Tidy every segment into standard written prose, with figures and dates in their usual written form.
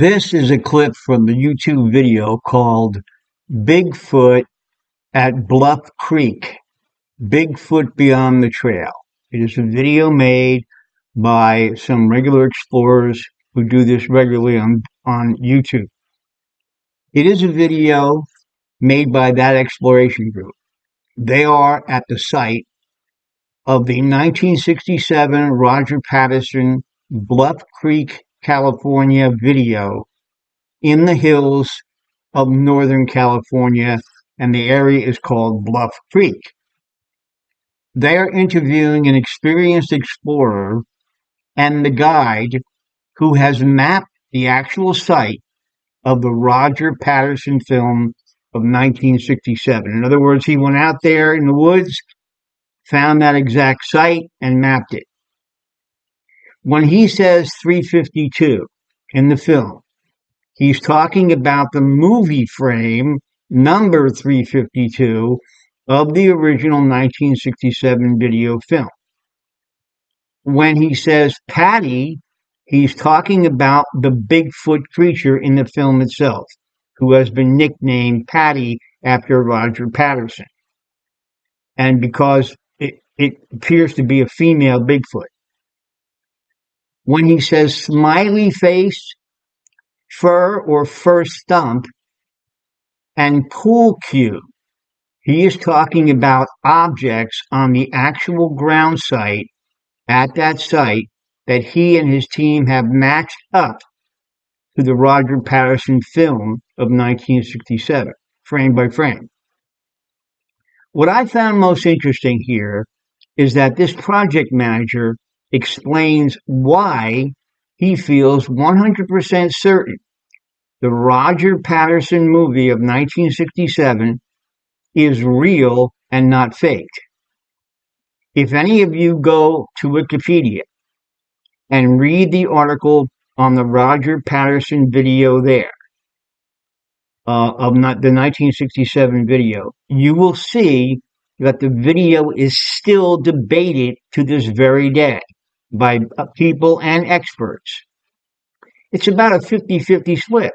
This is a clip from the YouTube video called Bigfoot at Bluff Creek, Bigfoot Beyond the Trail. It is a video made by some regular explorers who do this regularly on YouTube. It is a video made by that exploration group. They are at the site of the 1967 Roger Patterson Bluff Creek, California video in the hills of Northern California, and the area is called Bluff Creek. They are interviewing an experienced explorer and the guide who has mapped the actual site of the Roger Patterson film of 1967. In other words, he went out there in the woods, found that exact site, and mapped it. When he says 352 in the film, he's talking about the movie frame number 352 of the original 1967 video film. When he says Patty, he's talking about the Bigfoot creature in the film itself, who has been nicknamed Patty after Roger Patterson. And because it appears to be a female Bigfoot. When he says smiley face, fur or fur stump, and pool cue, he is talking about objects on the actual ground site at that site that he and his team have matched up to the Roger Patterson film of 1967, frame by frame. What I found most interesting here is that this project manager explains why he feels 100% certain the Roger Patterson movie of 1967 is real and not faked. If any of you go to Wikipedia and read the article on the Roger Patterson video there, of the 1967 video, you will see that the video is still debated to this very day by people and experts. It's about a 50-50 split.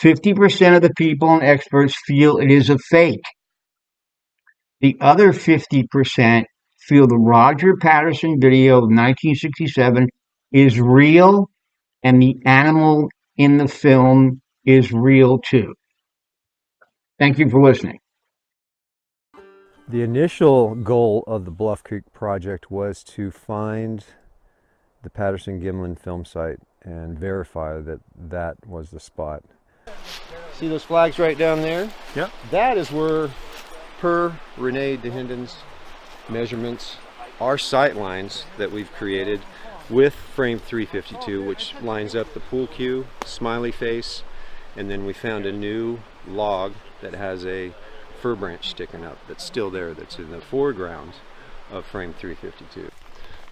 50% of the people and experts feel it is a fake. The other 50% feel the Roger Patterson video of 1967 is real and the animal in the film is real too. Thank you for listening. The initial goal of the Bluff Creek project was to find the Patterson-Gimlin film site and verify that that was the spot. See those flags right down there? Yep. That is where, per Renee DeHinden's measurements, our sight lines that we've created with frame 352, which lines up the pool cue, smiley face, and then we found a new log that has a fir branch sticking up that's still there, that's in the foreground of frame 352.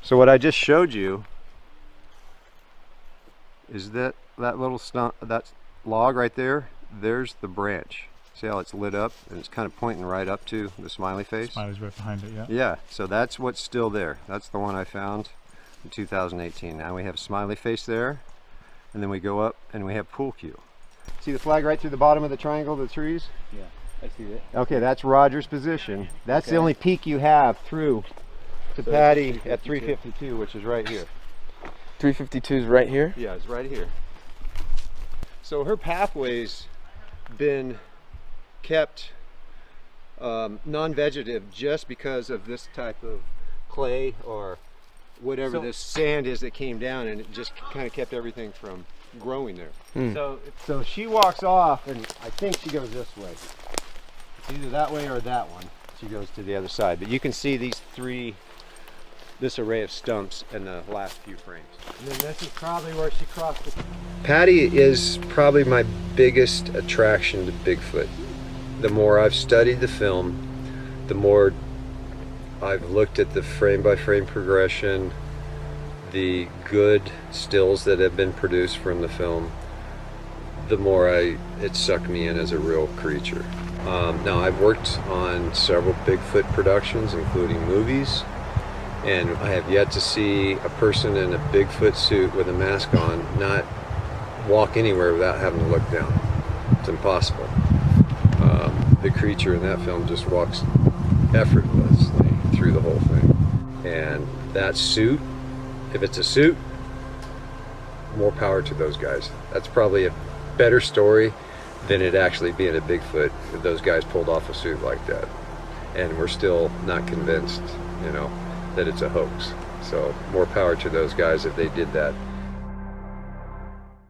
So what I just showed you is that little stump, that log right there, there's the branch. See how it's lit up and it's kind of pointing right up to the smiley face? Smiley's right behind it, yeah. Yeah, so that's what's still there. That's the one I found in 2018. Now we have smiley face there, and then we go up and we have pool cue. See the flag right through the bottom of the triangle of the trees? Yeah, I see it. Okay, that's Roger's position. That's the only peak you have through to Patty at 352, which is right here. 352 is right here? Yeah, it's right here. So her pathway's been kept non-vegetative just because of this type of clay or whatever this sand is that came down, and it just kind of kept everything from growing there. So she walks off, and I think she goes this way. It's either that way or that one. She goes to the other side, but you can see this array of stumps in the last few frames. And then this is probably where she crossed the... Patty is probably my biggest attraction to Bigfoot. The more I've studied the film, the more I've looked at the frame-by-frame progression, the good stills that have been produced from the film, the more it sucked me in as a real creature. Now, I've worked on several Bigfoot productions, including movies, and I have yet to see a person in a Bigfoot suit with a mask on not walk anywhere without having to look down. It's impossible. The creature in that film just walks effortlessly through the whole thing. And that suit, if it's a suit, more power to those guys. That's probably a better story than it actually being a Bigfoot if those guys pulled off a suit like that. And we're still not convinced, you know, that it's a hoax. So more power to those guys if they did that.